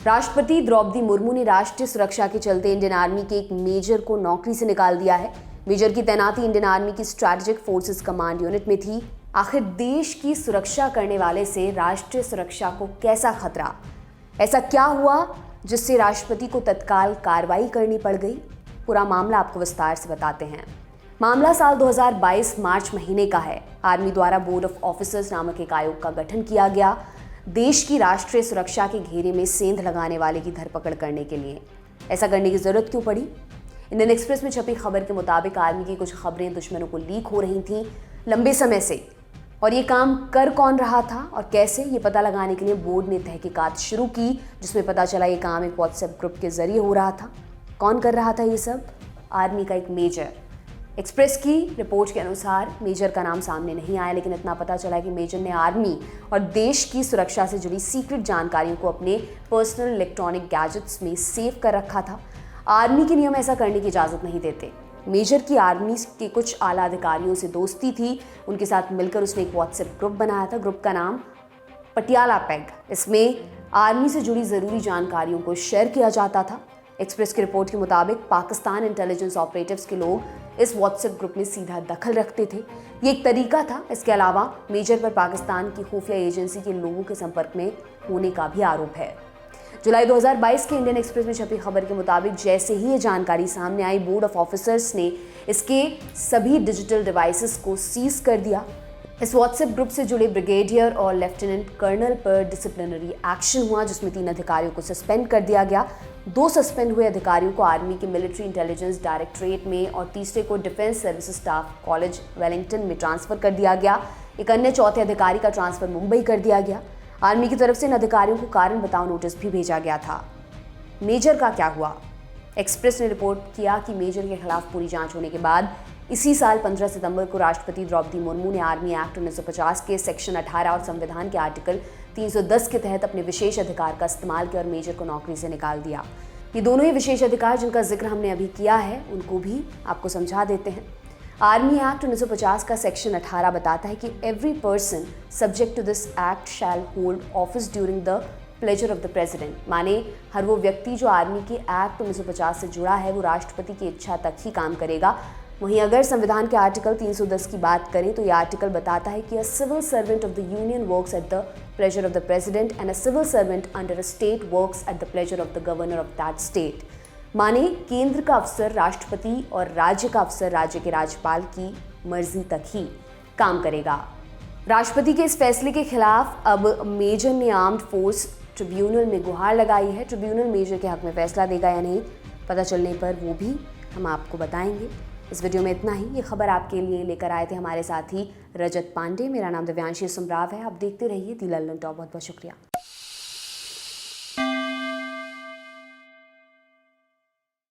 राष्ट्रपति द्रौपदी मुर्मू ने राष्ट्रीय सुरक्षा के चलते इंडियन आर्मी के एक मेजर को नौकरी से निकाल दिया है। मेजर की तैनाती इंडियन आर्मी की स्ट्रैटेजिक फोर्सेस कमांड यूनिट में थी। आखिर देश की सुरक्षा करने वाले से राष्ट्रीय सुरक्षा को कैसा खतरा? ऐसा क्या हुआ जिससे राष्ट्रपति को तत्काल कार्रवाई करनी पड़ गई? पूरा मामला आपको विस्तार से बताते हैं। मामला साल 2022 मार्च महीने का है। आर्मी द्वारा बोर्ड ऑफ ऑफिसर्स नामक एक आयोग का गठन किया गया देश की राष्ट्रीय सुरक्षा के घेरे में सेंध लगाने वाले की धरपकड़ करने के लिए। ऐसा करने की जरूरत क्यों पड़ी? इंडियन एक्सप्रेस में छपी खबर के मुताबिक आर्मी की कुछ खबरें दुश्मनों को लीक हो रही थीं लंबे समय से, और ये काम कर कौन रहा था और कैसे, ये पता लगाने के लिए बोर्ड ने तहकीकात शुरू की, जिसमें पता चला ये काम एक व्हाट्सएप ग्रुप के जरिए हो रहा था। कौन कर रहा था ये सब? आर्मी का एक मेजर। एक्सप्रेस की रिपोर्ट के अनुसार मेजर का नाम सामने नहीं आया, लेकिन इतना पता चला कि मेजर ने आर्मी और देश की सुरक्षा से जुड़ी सीक्रेट जानकारियों को अपने पर्सनल इलेक्ट्रॉनिक गैजेट्स में सेव कर रखा था। आर्मी के नियम ऐसा करने की इजाज़त नहीं देते। मेजर की आर्मी के कुछ आला अधिकारियों से दोस्ती थी। उनके साथ मिलकर उसने एक व्हाट्सएप ग्रुप बनाया था। ग्रुप का नाम पटियाला पैग। इसमें आर्मी से जुड़ी ज़रूरी जानकारियों को शेयर किया जाता था। एक्सप्रेस की रिपोर्ट के मुताबिक पाकिस्तान इंटेलिजेंस ऑपरेटिव्स के लोग इस व्हाट्सएप ग्रुप में सीधा दखल रखते थे। ये एक तरीका था। इसके अलावा मेजर पर पाकिस्तान की खुफिया एजेंसी के लोगों के संपर्क में होने का भी आरोप है। जुलाई 2022 के इंडियन एक्सप्रेस में छपी खबर के मुताबिक जैसे ही ये जानकारी सामने आई, बोर्ड ऑफ ऑफिसर्स ने इसके सभी डिजिटल डिवाइसेस को सीज कर दिया। इस व्हाट्सएप ग्रुप से जुड़े ब्रिगेडियर और लेफ्टिनेंट कर्नल पर डिसिप्लिनरी एक्शन हुआ, जिसमें 3 अधिकारियों को सस्पेंड कर दिया गया। 2 सस्पेंड हुए अधिकारियों को आर्मी के मिलिट्री इंटेलिजेंस डायरेक्टरेट में और तीसरे को defence services staff college Wellington में ट्रांसफर कर दिया गया। एक अन्य चौथे अधिकारी का ट्रांसफर मुंबई कर दिया गया। आर्मी की तरफ से इन अधिकारियों को कारण बताओ नोटिस भी भेजा गया था। मेजर का क्या हुआ? एक्सप्रेस ने रिपोर्ट किया कि मेजर के खिलाफ पूरी जांच होने के बाद इसी साल 15 सितंबर को राष्ट्रपति द्रौपदी मुर्मू ने आर्मी एक्ट 1950 के सेक्शन 18 और संविधान के आर्टिकल 310 के तहत अपने विशेष अधिकार का इस्तेमाल किया और मेजर को नौकरी से निकाल दिया। ये दोनों ही विशेष अधिकार जिनका जिक्र हमने अभी किया है, उनको भी आपको समझा देते हैं। आर्मी एक्ट 1950 का सेक्शन 18 बताता है कि every person subject to this act shall hold office during the pleasure of the president. माने हर वो व्यक्ति जो आर्मी के एक्ट 1950 से जुड़ा है वो राष्ट्रपति की इच्छा तक ही काम करेगा। वहीं अगर संविधान के आर्टिकल 310 की बात करें तो यह आर्टिकल बताता है कि a civil servant of the union works at the pleasure of the president and a civil servant under a state works at the pleasure of the governor of that state. माने केंद्र का अफसर राष्ट्रपति और राज्य का अफसर राज्य के राज्यपाल की मर्जी तक ही काम करेगा। राष्ट्रपति के इस फैसले के खिलाफ अब मेजर ने आर्म्ड फोर्स ट्रिब्यूनल में गुहार लगाई है। ट्रिब्यूनल मेजर के हक में फैसला देगा या नहीं, पता चलने पर वो भी हम आपको बताएंगे। इस वीडियो में इतना ही। ये खबर आपके लिए लेकर आए थे हमारे साथी रजत पांडे। मेरा नाम दिव्यांशी सुमराव है। आप देखते रहिए दी लल्लन टॉप। बहुत बहुत शुक्रिया।